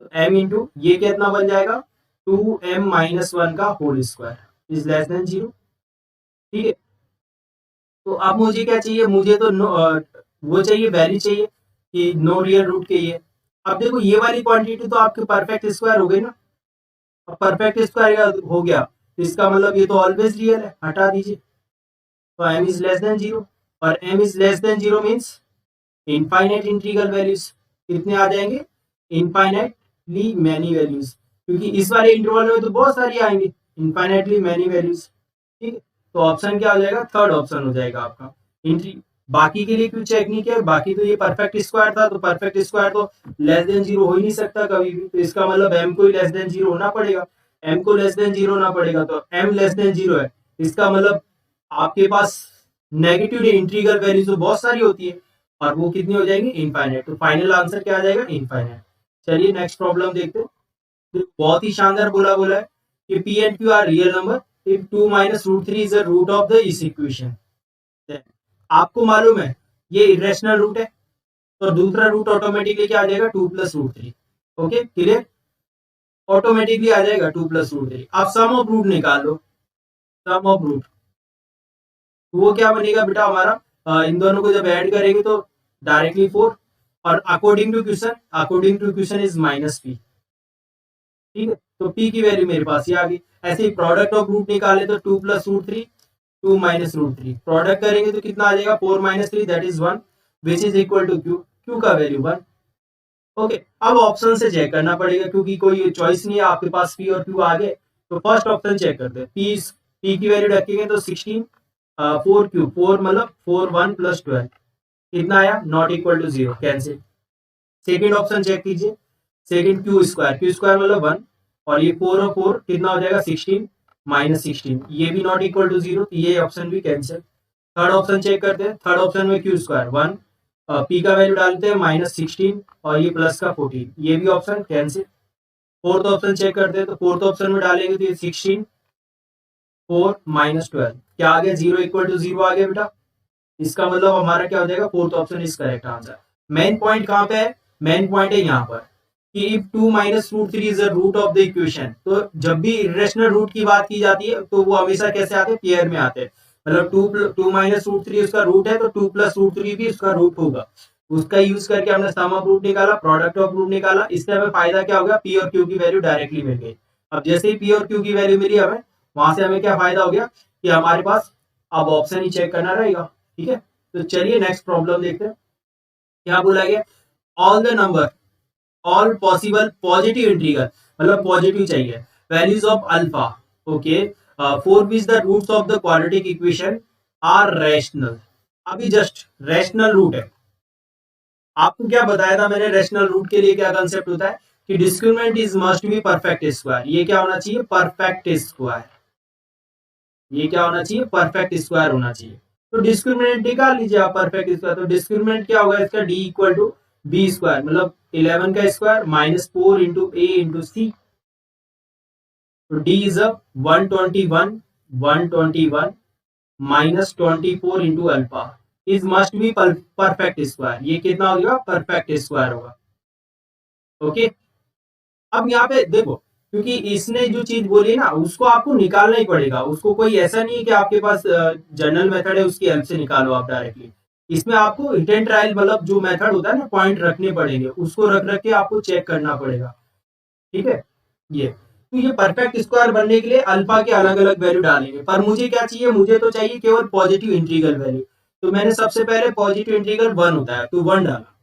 तो m इंटू ये कितना बन जाएगा, 2m-1 का whole square is less than 0। ठीक है, तो अब मुझे क्या चाहिए, मुझे तो वो चाहिए, वैल्यू चाहिए कि नो रियल रूट के ये। अब देखो ये वाली क्वांटिटी तो आपके परफेक्ट स्क्वायर हो गई ना। अब परफेक्ट स्क्वायर हो गया तो इसका मतलब ये तो ऑलवेज रियल है, हटा दीजिए। तो m इज लेस देन 0, और m is less than 0 means infinite integral values कितने आ जाएंगे, इनफाइनाइटली मैनी वैल्यूज, क्योंकि इस वाले इंटरवल में तो बहुत सारी आएंगे इनफाइनाइटली मैनी वैल्यूज। ठीक है, तो ऑप्शन क्या हो जाएगा, थर्ड ऑप्शन हो जाएगा आपका। बाकी के लिए क्यों चेक नहीं किया, बाकी तो ये परफेक्ट स्क्वायर था, तो परफेक्ट स्क्वायर तो लेस देन 0 हो ही नहीं सकता कभी भी, तो इसका मतलब m को ही लेस देन 0 होना पड़ेगा। m को लेस देन 0 होना पड़ेगा, तो m लेस देन 0 है, इसका मतलब आपके पास नेगेटिव इंटीग्रल वैल्यूज तो बहुत सारी होती है, और वो कितनी हो जाएंगी, इनफाइनाइट। तो फाइनल आंसर क्या आ जाएगा, इनफाइनाइट। चलिए नेक्स्ट प्रॉब्लम देखते हैं। तो बहुत ही शानदार बोला है कि p and q are real number if 2 minus root 3 is the root of the इस इक्वेशन। आपको मालूम है ये इरेशनल रूट है, तो दूसरा रूट ऑटोमेटिकली क्या आ जाएगा, 2 plus root 3। Okay, clear, automatically आ जाएगा 2 प्लस रूट 3। आप सम ऑफ रूट निकाल लो, सम ऑफ रूट, वो क्या बनेगा बेटा हमारा, इन दोनों को जब ऐड करेंगे तो डायरेक्टली 4, और according to question is -p। ठीक है, तो p की वैल्यू मेरे पास ये आ गई। ऐसे ही प्रोडक्ट ऑफ रूट निकाले तो 2 plus root 3, 2 minus root 3, product करेंगे तो कितना आ जाएगा, 4 minus 3 that is 1, which is equal to q का वैल्यू 1। ओके, अब ऑप्शन से चेक करना पड़ेगा क्योंकि कोई चॉइस नहीं है आपके पास, p और q आ गए। तो फर्स्ट ऑप्शन चेक करते हैं, p की वैल्यू रखेंगे तो 16, 4q, 4 मतलब 4 1 प्लस 12 कितना आया, not equal to 0, cancel. Second option check कीजिए, सेकंड क्यू स्क्वायर मतलब 1, और ये 4 और 4 कितना हो जाएगा, 16 माइनस 16, ये भी नॉट इक्वल टू 0, ये ऑप्शन भी कैंसिल। थर्ड ऑप्शन चेक करते हैं, थर्ड ऑप्शन में क्यू स्क्वायर 1, पी का वैल्यू डालते हैं -16, और ये प्लस का 14, ये भी option cancel. Fourth option check करते हैं, तो फोर्थ ऑप्शन में डालेंगे तो ये 16 4 माइनस 12 क्या आ गया, 0 इक्वल टू 0 आ गया बेटा। इसका मतलब हमारा क्या हो जाएगा, fourth option is correct answer. Main point कहाँ पे है, मेन पॉइंट है यहाँ पर कि if 2 minus root 3 is the root of the equation. तो जब भी इरेशनल रूट की बात की जाती है तो वो हमेशा कैसे आते हैं, पेयर में आते हैं। मतलब 2 माइनस रूट 3 उसका रूट है, तो 2 प्लस रूट 3 भी उसका रूट होगा। उसका यूज करके हमने सम ऑफ रूट निकाला, प्रोडक्ट ऑफ रूट निकाला, इससे हमें फायदा क्या होगा, पी और क्यू की वैल्यू डायरेक्टली मिल गई। अब जैसे ही पी और क्यू की वैल्यू मिली हमें, वहां से हमें क्या फायदा हो गया कि हमारे पास अब ऑप्शन ही चेक करना रहेगा। ठीक है, तो चलिए नेक्स्ट प्रॉब्लम देखते हैं। क्या बोला गया, all the number, all possible positive integral, मतलब पॉजिटिव चाहिए, values of alpha, okay, for which the roots of the quadratic equation are rational. अभी जस्ट रैशनल रूट है, आपको क्या बताया था मैंने, रैशनल रूट के लिए क्या कंसेप्ट होता है कि discriminant is must be perfect square. ये क्या होना चाहिए, परफेक्ट स्क्वायर, ये क्या होना चाहिए, परफेक्ट स्क्वायर होना चाहिए। तो डिस्क्रिमिनेंट निकाल लीजिए आप, परफेक्ट स्क्वायर, तो डिस्क्रिमिनेंट क्या होगा इसका, d equal to b square, मतलब 11 का square -4 into a into c. तो d is uh 121 minus 24 into alpha is must be perfect square. ये कितना होगा, परफेक्ट स्क्वायर होगा। ओके, अब यहाँ पे देखो, क्योंकि इसने जो चीज बोली ना उसको आपको निकालना ही पड़ेगा, उसको कोई ऐसा नहीं है कि आपके पास जनरल मेथड है उसकी हेल्प से निकालो आप डायरेक्टली। इसमें आपको हिट एंड ट्रायल मतलब जो मेथड होता है ना, पॉइंट रखने पड़ेंगे, उसको रख रख के आपको चेक करना पड़ेगा। ठीक है, ये तो ये परफेक्ट स्क्वायर बनने के लिए अल्फा के अलग अलग वैल्यू डालेंगे, पर मुझे क्या चाहिए, मुझे तो चाहिए केवल पॉजिटिव इंटीग्रल वैल्यू। तो मैंने सबसे पहले पॉजिटिव इंटीग्रल 1 होता है तो 1 डाला,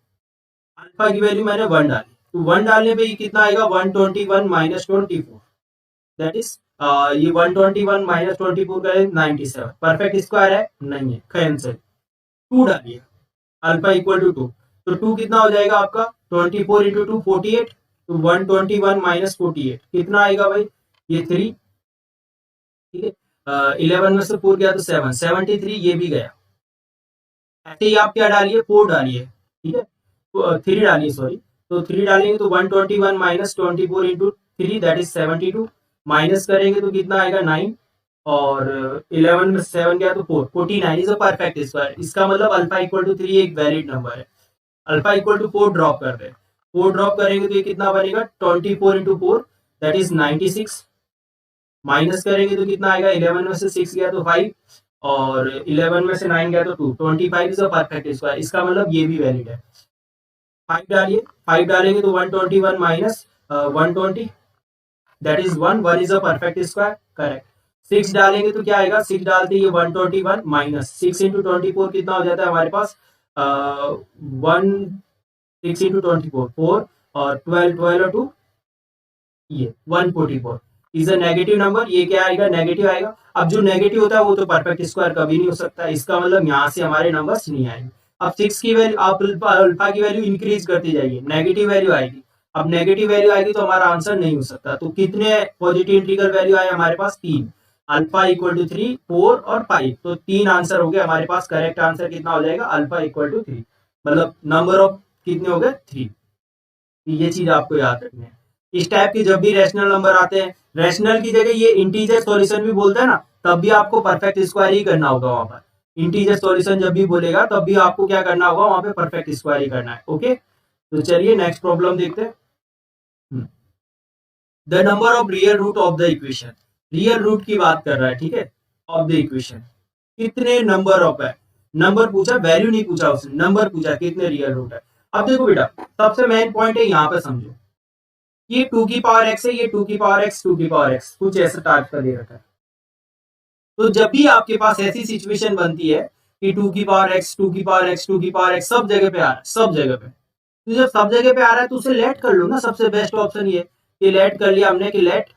अल्फा की वैल्यू मैंने 1 डाली, तो 1 डालने पे कितना आएगा, 121 माइनस 24, दैट इज ये 121 माइनस 24 का 97। परफेक्ट स्क्वायर है, नहीं है, कैंसिल। 2 डालिए, अल्फा इक्वल टू 2, तो 2 कितना हो जाएगा आपका 24 इंटू 2 48, तो 121 माइनस 48 कितना आएगा भाई, ये 3, ठीक है। 11 में से 4 गया तो 7, 73 ये भी गया। ऐसे ही आप क्या डालिए 4 डालिए, ठीक है, तो 3 डालिए सॉरी, तो 3 डालेंगे तो 121 minus 24 into 3 that is 72, minus करेंगे तो कितना आएगा 9, और 11 में 7 गया तो 4, 49 इज अ परफेक्ट स्क्वायर। इसका मतलब अल्फा इक्वल टू 3 एक वैलिड नंबर है। अल्फा इक्वल टू 4 ड्रॉप कर रहे हैं, 4 ड्रॉप करेंगे तो ये कितना बनेगा 24 इंटू 4 दैट इज 96, माइनस करेंगे तो कितना आएगा 11 में से 6 गया तो 5, और 11 में से 9 गया तो 2, 25 इज अ परफेक्ट स्क्वायर। इसका मतलब ये भी वैलिड है। 5 डालिए, 5 डालेंगे तो 121 minus 120 that is 1, 1 is a perfect square, correct. 6 डालेंगे तो क्या आएगा, 6 डालते ही 121 माइनस 6 इंटू 24 कितना हो जाता है हमारे पास 1, 6 इंटू 24 4, और 12 12 और 2 ये 144 इज अ नेगेटिव नंबर। ये क्या आएगा, नेगेटिव आएगा। अब जो नेगेटिव होता है वो तो परफेक्ट स्क्वायर कभी नहीं हो सकता, इसका मतलब यहाँ से हमारे नंबर्स नहीं आएंगे। अब 6 की वैल्यू, आप अल्फा की वैल्यू इंक्रीज करती जाइए, नेगेटिव वैल्यू आएगी। अब नेगेटिव वैल्यू आएगी तो हमारा आंसर नहीं हो सकता। तो कितने पॉजिटिव इंटीग्रल वैल्यू आए हमारे पास, 3, अल्फा इक्वल टू 3, 4 और 5, तो 3 आंसर हो गए हमारे पास। करेक्ट आंसर कितना हो जाएगा, अल्फा इक्वल टू 3, मतलब नंबर ऑफ कितने हो गए 3। ये चीज आपको याद रखनी है। इस टाइप के जब भी रैशनल नंबर आते हैं, रैशनल की जगह ये इंटीजर सॉल्यूशन भी बोलते हैं ना, तब भी आपको परफेक्ट स्क्वायर ही करना होगा वहां पर। इंटीजर सॉल्यूशन जब भी बोलेगा तब भी आपको क्या करना होगा, वहां पे परफेक्ट स्क्वायर ही करना है। ओके, तो चलिए नेक्स्ट प्रॉब्लम देखते हैं। The number of real root of the equation, real root की बात कर रहा है, ठीक है, ऑफ द इक्वेशन। कितने नंबर ऑफ है, नंबर पूछा, वैल्यू नहीं पूछा उसने, नंबर पूछा कितने रियल रूट है। अब देखो बेटा, सबसे मेन पॉइंट है यहाँ पे समझो, ये 2 की पावर x है, ये 2 की पावर x, 2 की पावर x, कुछ ऐसा टाइप का दे रखा है। तो जब भी आपके पास ऐसी सिचुएशन बनती है कि 2 की पावर x, 2 की पावर x, 2 की पावर x सब जगह पे आ रहा है, सब जगह पे, तो जब सब जगह पे आ रहा है तो उसे लेट कर लो ना। सबसे बेस्ट ऑप्शन ये लेट कर लिया हमने कि लेट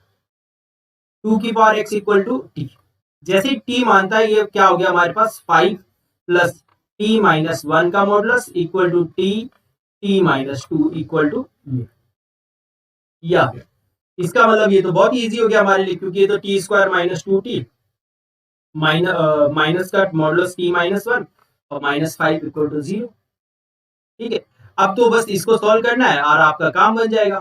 2 की power x equal to t. जैसे टी मानता है, ये क्या हो गया हमारे पास 5 प्लस टी माइनस 1 का modulus equal to t, t minus 2 equal to या इसका मतलब ये तो बहुत इजी हो गया हमारे लिए, क्योंकि ये तो T square minus 2t minus का मॉडुलस टी माइनस 1 और माइनस 5 इक्वल टू 0। ठीक है, अब तो बस इसको सॉल्व करना है और आपका काम बन जाएगा।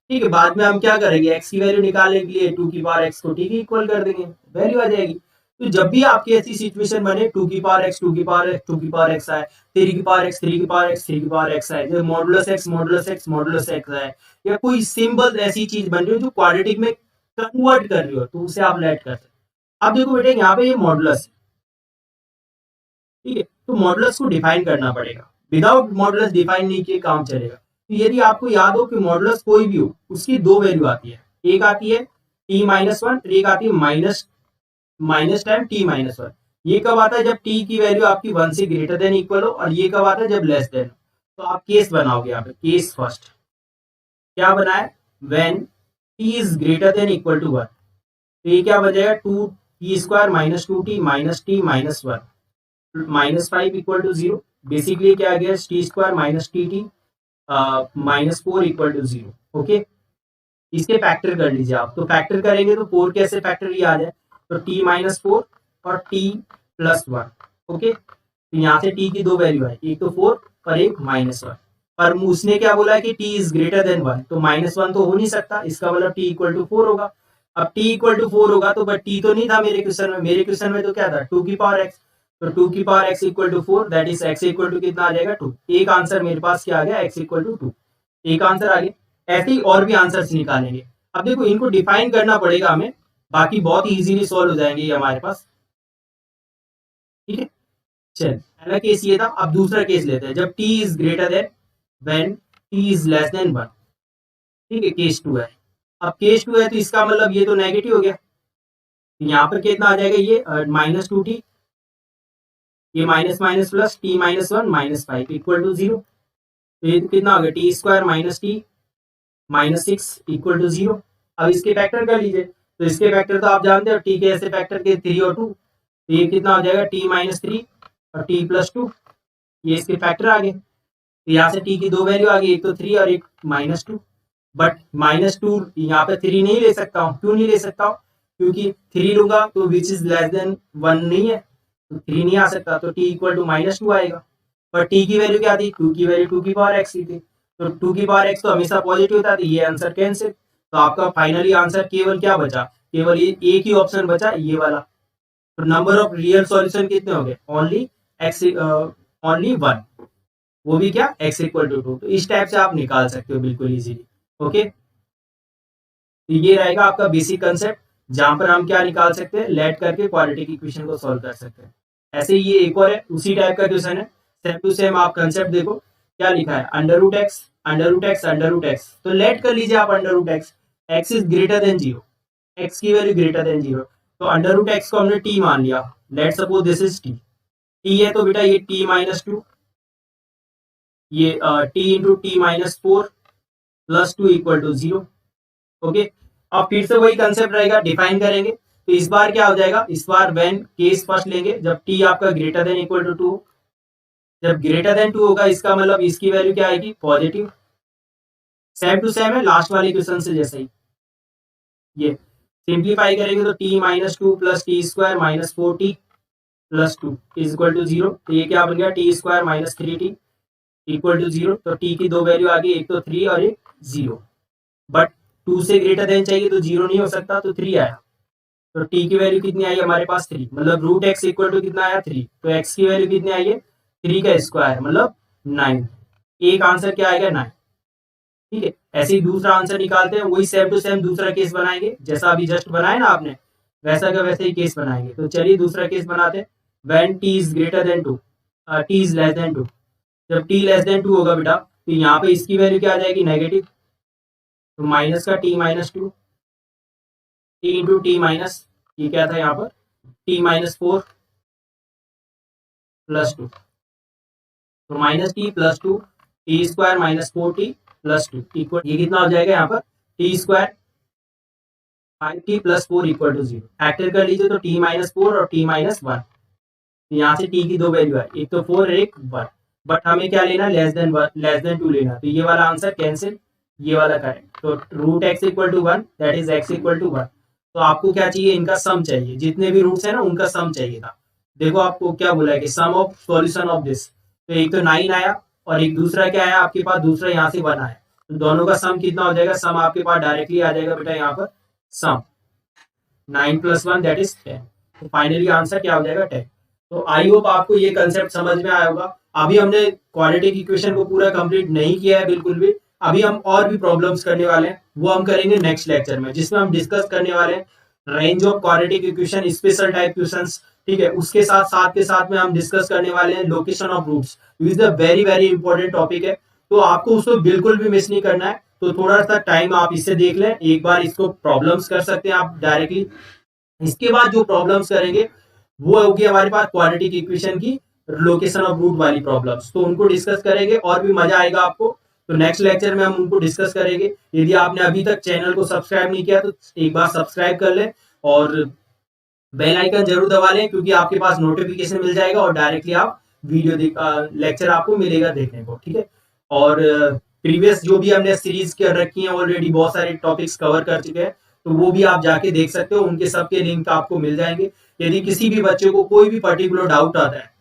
ठीक है, बाद में हम क्या करेंगे, एक्स की वैल्यू निकालने के लिए 2 की पावर एक्स को टी की इक्वल कर देंगे, वैल्यू आ जाएगी। तो जब भी आपकी ऐसी सिचुएशन बने 2 की पावर एक्स, 2 की पावर एक्स, 2 की पावर एक्स आए, 3 की पावर एक्स, 3 की पावर एक्स, 3 की पावर एक्स आए, जब modulus x, modulus x, modulus x आए, या कोई सिंबल ऐसी चीज बन रही हो जो क्वाड्रेटिक में कन्वर्ट कर रही हो, तो उसे आप लेट कर सकते। अब देखो बेटे, यहाँ पे ये मॉडुलस है, ठीक है, तो मॉडुलस को डिफाइन करना पड़ेगा। विदाउट मॉडुलस डिफाइन नहीं किए काम चलेगा। तो यदि आपको याद हो कि मॉडुलस कोई भी हो, उसकी दो वैल्यू आती है, एक आती है टी माइनस 1, एक आती है माइनस टाइम टी माइनस 1। ये कब आता है, जब टी की वैल्यू आपकी 1 से ग्रेटर देन इक्वल हो, और ये कब आता है, जब लेस देन। तो आप केस बनाओगे यहाँ पे, केस फर्स्ट क्या बनाए, when t is greater than equal to 1। तो ये क्या बन जाएगा, 2 t square minus 2t minus t minus 1 minus 5 equal to 0। Basically क्या आ गया, t square minus t t minus 4 equal to 0। Okay, इसके फैक्टर कर लीजिए आप। तो फैक्टर करेंगे तो 4 कैसे फैक्टर ये आ जाए, तो टी माइनस 4 और टी प्लस 1। ओके, तो यहाँ से टी की दो वैल्यू है, एक तो 4 और एक माइनस 1। पर उसने क्या बोला है कि टी इज ग्रेटर देन 1, तो माइनस 1 तो हो नहीं सकता, इसका मतलब टी इक्वल टू 4 होगा। अब टी इक्वल टू 4 होगा तो, बट टी तो नहीं था मेरे क्वेश्चन में, मेरे क्वेश्चन में तो क्या था 2 की पावर एक्स, तो 2 की power x equal to 4 that is x equal to कितना आ जाएगा 2। एक आंसर मेरे पास क्या आ गया, x इक्वल टू 2, एक आंसर आ गया। ऐसे ही और भी आंसर्स निकालेंगे। अब देखो, इनको डिफाइन करना पड़ेगा हमें, बाकी बहुत इजीली सॉल्व हो जाएंगे ये हमारे पास। ठीक है, चल पहला केस ये था। अब दूसरा केस लेते हैं, जब t is greater then, when t is less then 1। ठीक है, केस 2 है। अब केस 2 है तो इसका मतलब ये तो नेगेटिव हो गया, यहाँ पर कितना आ जाएगा, ये माइनस 2t, ये minus minus plus t minus 1 minus 5 equal to 0। तो ये कितना हो गया, t square minus t minus 6 equal to 0। अब इसके फैक्टर कर लीजिए, तो इसके फैक्टर तो आप जानते हो, टी के ऐसे फैक्टर के 3 और 2, तो ये कितना हो जाएगा, टी माइनस 3 और टी प्लस 2, ये इसके फैक्टर आ गए। तो यहाँ से टी की दो वैल्यू आ गई, एक तो 3 और एक -2। बट -2 यहाँ पे 3 नहीं ले सकता हूँ। क्यों नहीं ले सकता हूँ? क्योंकि 3 लूंगा तो विच इज लेस देन 1 नहीं है, तो 3 नहीं आ सकता, तो t इक्वल टू -2 आएगा। पर t की वैल्यू क्या थी? 2 की वैल्यू 2 की पावर x ही थी, तो 2 की पावर x तो हमेशा पॉजिटिव होता है, ये आंसर कैंसिल। तो आपका फाइनली आंसर केवल क्या बचा? केवल ये एक ही ऑप्शन बचा, ये वाला। तो नंबर ऑफ रियल सॉल्यूशन कितने हो गए? ओनली x, ओनली 1, वो भी क्या? x equal to 2। तो इस टाइप से आप निकाल सकते हो बिल्कुल इजीली। ओके, तो ये रहेगा आपका बेसिक कंसेप्ट, जहां पर हम क्या निकाल सकते हैं, लेट करके क्वाड्रेटिक इक्वेशन को सॉल्व कर सकते हैं। ऐसे ही ये एक और है, उसी टाइप का क्वेश्चन है, सेम टू सेम। आप कंसेप्ट देखो क्या लिखा है, under root x, under root x, under root x. तो लेट कर लीजिए आप under root x, x is greater than 0, x की वैल्यू ग्रेटर देन 0। तो अंडर रूट एक्स को हमने टी मान लिया, let suppose this is t. T है तो बेटा ये टी -2, ये t into t -4 plus 2 equal to 0। Okay, अब फिर से वही कंसेप्ट रहेगा, डिफाइन करेंगे। तो इस बार क्या हो जाएगा, इस बार व्हेन केस फर्स्ट लेंगे, जब टी आपका ग्रेटर देन इक्वल टू 2, जब ग्रेटर देन 2 होगा इसका मतलब इसकी वैल्यू क्या आएगी? पॉजिटिव। सेम टू सेम है लास्ट वाले क्वेश्चन से जैसे ही। ये सिंप्लीफाई करेंगे तो t -2 plus t square -4t plus 2 is equal to 0। तो ये क्या बन गया? T square -3t equal to 0। तो टी की दो वैल्यू आ गई, एक तो 3 और एक 0। बट 2 से ग्रेटर देन चाहिए तो 0 नहीं हो सकता, तो 3 आया। तो t की वैल्यू कितनी आई हमारे पास? 3, मतलब रूट एक्स इक्वल टू कितना आया? 3। तो x की वैल्यू कितनी आई है? 3 का स्क्वायर मतलब 9। एक आंसर क्या आएगा? 9। ठीक है, ऐसे ही दूसरा आंसर निकालते हैं, वही सेम टू सेम दूसरा केस बनाएंगे, जैसा अभी जस्ट बनाया ना आपने, वैसा का वैसे ही केस बनाएंगे। तो चलिए दूसरा केस बनाते हैं। When t is greater then 2, t is less then 2। जब t लेस देन 2 होगा बेटा, तो यहाँ पे इसकी वैल्यू क्या आ जाएगी? नेगेटिव। तो माइनस का t -2, t into t minus, ये क्या था यहाँ पर? T -4 plus 2। तो -t plus 2, t square -4t plus 2 equal, ये कितना हो जाएगा यहाँ पर? T square 5t plus 4 equal to 0। Factor कर लीजिए तो t -4 और t -1। यहाँ से t की दो वैल्यू है, एक तो 4 और एक 1। बट हमें क्या लेना? लेस देन 1, लेस देन 2 लेना। तो ये वाला आंसर कैंसिल, ये वाला करेक्ट। तो root x equal to 1, that is x equal to 1। तो आपको क्या चाहिए? इनका सम चाहिए, जितने भी रूट्स है ना उनका सम चाहिए था। देखो आपको क्या बोला है कि सम ऑफ सॉल्यूशन ऑफ दिस। तो एक तो 9 आया और एक दूसरा क्या आया आपके पास? दूसरा यहाँ से 1 आया। तो दोनों का सम कितना हो जाएगा? सम आपके पास डायरेक्टली आ जाएगा बेटा यहाँ पर, सम 9 + 1 दैट इज 10। तो फाइनली आंसर क्या हो जाएगा? 10। तो आई होप आपको ये कंसेप्ट समझ में आया होगा। अभी हमने क्वाड्रेटिक इक्वेशन को पूरा कंप्लीट नहीं किया है बिल्कुल भी। अभी हम और भी प्रॉब्लम्स करने वाले हैं, वो हम करेंगे नेक्स्ट लेक्चर में, जिसमें हम डिस्कस करने वाले हैं range of quadratic equation, special type questions. ठीक है, उसके साथ साथ के साथ में हम डिस्कस करने वाले हैं location of roots. Is a very very important topic है, तो आपको उसको बिल्कुल भी मिस नहीं करना है। तो थोड़ा सा टाइम आप इससे देख लें, एक बार इसको प्रॉब्लम्स कर सकते हैं आप डायरेक्टली। इसके बाद जो प्रॉब्लम्स करेंगे वो होगी हमारे पास क्वाड्रेटिक इक्वेशन की लोकेशन ऑफ रूट वाली प्रॉब्लम्स, तो उनको डिस्कस करेंगे और भी मजा आएगा आपको। तो नेक्स्ट लेक्चर में हम उनको डिस्कस करेंगे। यदि आपने अभी तक चैनल को सब्सक्राइब नहीं किया तो एक बार सब्सक्राइब कर लें और बेल आइकन जरूर दबा लें, क्योंकि आपके पास नोटिफिकेशन मिल जाएगा और डायरेक्टली आप वीडियो लेक्चर आपको मिलेगा देखने को। ठीक है, और प्रीवियस जो भी हमने सीरीज कर रखी है ऑलरेडी बहुत सारे टॉपिक्स कवर कर चुके हैं, तो वो भी आप जाके देख सकते हो, उनके सबके लिंक आपको मिल जाएंगे। यदि किसी भी बच्चे को कोई भी पर्टिकुलर डाउट आता है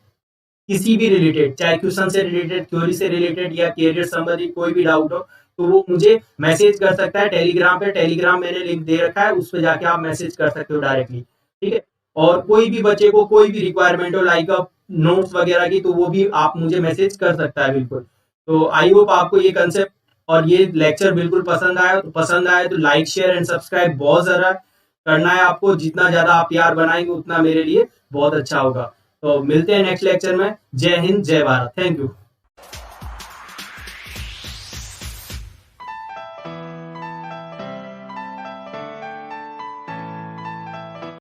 किसी भी रिलेटेड, चाहे क्वेश्चन से रिलेटेड, थ्योरी से रिलेटेड या कैरियर संबंधी कोई भी डाउट हो, तो वो मुझे मैसेज कर सकता है टेलीग्राम पे। टेलीग्राम मैंने लिंक दे रखा है, उस पर जाके आप मैसेज कर सकते हो डायरेक्टली। ठीक है, और कोई भी बच्चे को कोई भी रिक्वायरमेंट हो लाइक नोट्स वगैरह की, तो वो भी आप मुझे मैसेज कर सकता है बिल्कुल। तो आई होप आपको ये कंसेप्ट और ये लेक्चर बिल्कुल पसंद आया। तो पसंद आया तो लाइक शेयर एंड सब्सक्राइब बहुत जरा करना है आपको। जितना ज्यादा आप प्यार बनाएंगे उतना मेरे लिए बहुत अच्छा होगा। तो मिलते हैं नेक्स्ट लेक्चर में। जय हिंद, जय भारत, थैंक यू।